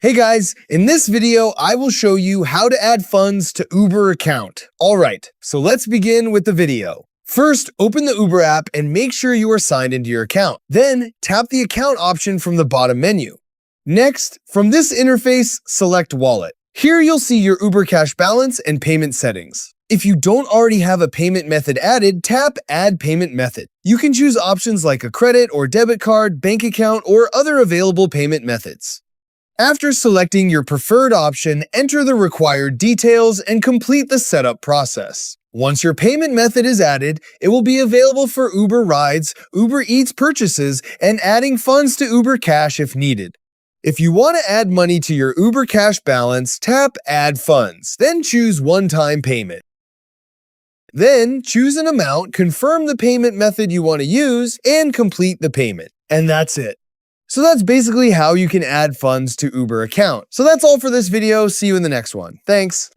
Hey guys, in this video, I will show you how to add funds to Uber account. Alright, so let's begin with the video. First, open the Uber app and make sure you are signed into your account. Then, tap the account option from the bottom menu. Next, from this interface, select Wallet. Here you'll see your Uber Cash balance and payment settings. If you don't already have a payment method added, tap Add Payment Method. You can choose options like a credit or debit card, bank account, or other available payment methods. After selecting your preferred option, enter the required details and complete the setup process. Once your payment method is added, it will be available for Uber rides, Uber Eats purchases, and adding funds to Uber Cash if needed. If you want to add money to your Uber Cash balance, tap Add Funds, then choose One-Time Payment. Then, choose an amount, confirm the payment method you want to use, and complete the payment. And that's it. So that's basically how you can add funds to Uber account. So that's all for this video. See you in the next one. Thanks.